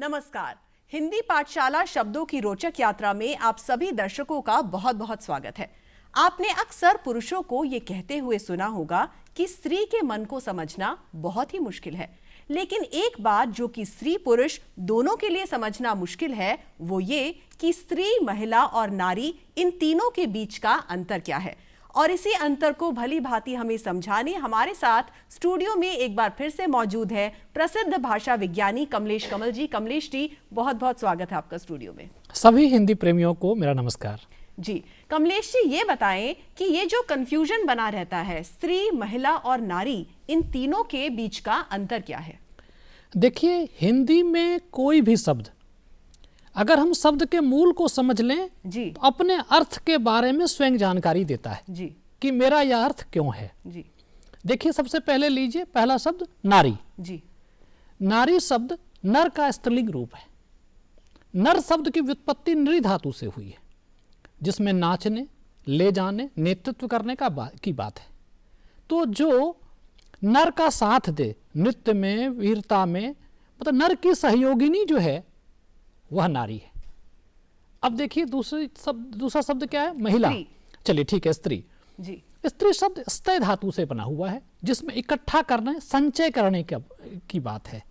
नमस्कार। हिंदी पाठशाला शब्दों की रोचक यात्रा में आप सभी दर्शकों का बहुत बहुत स्वागत है। आपने अक्सर पुरुषों को ये कहते हुए सुना होगा कि स्त्री के मन को समझना बहुत ही मुश्किल है, लेकिन एक बात जो कि स्त्री पुरुष दोनों के लिए समझना मुश्किल है वो ये कि स्त्री, महिला और नारी, इन तीनों के बीच का अंतर क्या है। और इसी अंतर को भली भांति हमें समझाने हमारे साथ स्टूडियो में एक बार फिर से मौजूद है प्रसिद्ध भाषा विज्ञानी कमलेश कमल जी। कमलेश जी, बहुत बहुत स्वागत है आपका स्टूडियो में। सभी हिंदी प्रेमियों को मेरा नमस्कार जी। कमलेश जी, ये बताएं कि ये जो कंफ्यूजन बना रहता है स्त्री, महिला और नारी, इन तीनों के बीच का अंतर क्या है? देखिए, हिंदी में कोई भी शब्द अगर हम शब्द के मूल को समझ लें जी, तो अपने अर्थ के बारे में स्वयं जानकारी देता है जी, कि मेरा यह अर्थ क्यों है। जी, देखिए, सबसे पहले लीजिए पहला शब्द नारी। जी, नारी शब्द नर का स्त्रीलिंग रूप है। नर शब्द की व्युत्पत्ति नृ धातु से हुई है, जिसमें नाचने, ले जाने, नेतृत्व करने की बात है। तो जो नर का साथ दे नृत्य में, वीरता में, मतलब नर की सहयोगिनी जो है वह नारी है। अब देखिए दूसरा शब्द क्या है? महिला। चलिए ठीक है, स्त्री। जी। स्त्री शब्द स्तय धातु से बना हुआ है, जिसमें इकट्ठा करने, संचय करने की बात है।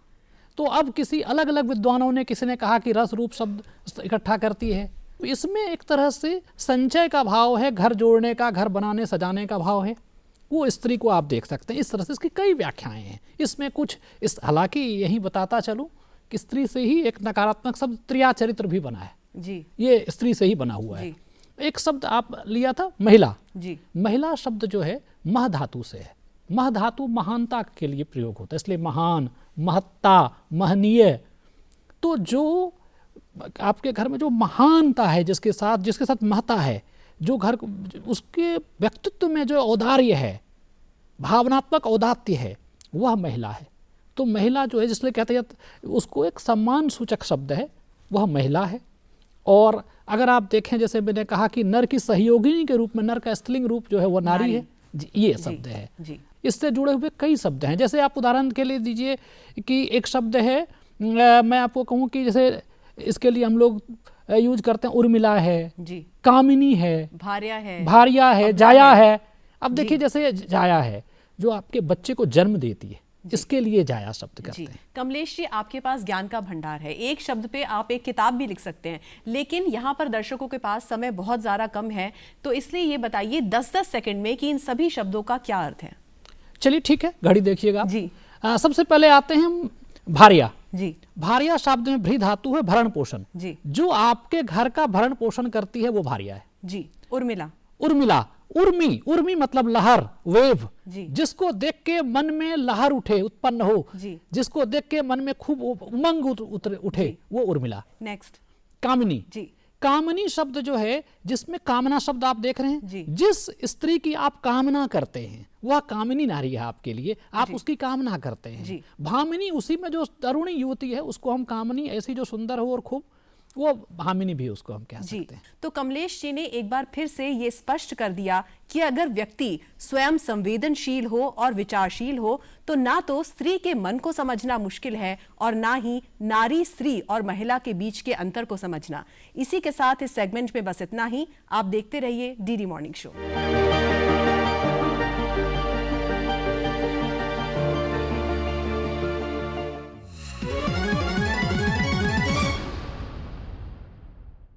तो अब किसी अलग अलग विद्वानों ने, किसी ने कहा कि रस रूप शब्द इकट्ठा करती है। इसमें एक तरह से संचय का भाव है, घर जोड़ने का, घर बनाने सजाने का भाव है। वो स्त्री को आप देख सकते हैं। इस तरह से इसकी कई व्याख्याएं हैं। इसमें कुछ हालांकि यही बताता चलूं कि स्त्री से ही एक नकारात्मक शब्द त्रिया चरित्र भी बना है जी, ये स्त्री से ही बना हुआ है। जी। एक शब्द आप लिया था महिला। जी। महिला शब्द जो है मह धातु से है। मह धातु महानता के लिए प्रयोग होता है, इसलिए महान, महत्ता, महनीय। तो जो आपके घर में जो महानता है, जिसके साथ महत्ता है, जो घर उसके व्यक्तित्व में जो औदार्य है, भावनात्मक औदात्य है, वह महिला है। तो महिला जो है, जिसलिए कहते हैं उसको एक सम्मान सूचक शब्द है, वह महिला है। और अगर आप देखें, जैसे मैंने कहा कि नर की सहयोगिनी के रूप में नर का स्त्रीलिंग रूप जो है वह नारी है। ये शब्द है। जी। इससे जुड़े हुए कई शब्द हैं। जैसे आप उदाहरण के लिए दीजिए कि एक शब्द है, मैं आपको कहूँ कि जैसे इसके लिए हम लोग यूज करते हैं, उर्मिला है, जी, कामिनी है, भार्या है, जाया है। अब देखिए, जैसे जाया है जो आपके बच्चे को जन्म देती है, इसके लिए जाया शब्द करते हैं। कमलेश जी, आपके पास ज्ञान का भंडार है। एक शब्द पे आप एक किताब भी लिख सकते हैं, लेकिन यहाँ पर दर्शकों के पास समय बहुत ज़्यादा कम है, तो इसलिए ये बताइए 10-10 सेकंड में कि इन सभी शब्दों का क्या अर्थ है। चलिए ठीक है, घड़ी देखिएगा जी। सबसे पहले आते हैं भार्या। जी। भार्या शब्द में भ्री धातु है, भरण पोषण। जी। जो आपके घर का भरण पोषण करती है वो भार्या है। जी। उर्मिला। उर्मी मतलब लहर, वेव। जी। जिसको देख के मन में लहर उठे, उत्पन्न हो, जी। जिसको देख के मन में खूब उमंग उठे, वो उर्मिला। नेक्स्ट, कामिनी। जी। कामनी शब्द जो है, जिसमें कामना शब्द आप देख रहे हैं, जी। जिस स्त्री की आप कामना करते हैं वह कामिनी नारी है आपके लिए, आप उसकी कामना करते हैं। जी। भामिनी, उसी में जो तरुणी युवती है उसको हम कामनी, ऐसी जो सुंदर हो और खूब, वो भामिनी भी उसको हम कह सकते हैं। तो कमलेश जी ने एक बार फिर से ये स्पष्ट कर दिया कि अगर व्यक्ति स्वयं संवेदनशील हो और विचारशील हो तो ना तो स्त्री के मन को समझना मुश्किल है और ना ही नारी, स्त्री और महिला के बीच के अंतर को समझना। इसी के साथ इस सेगमेंट में बस इतना ही। आप देखते रहिए डीडी मॉर्निंग शो।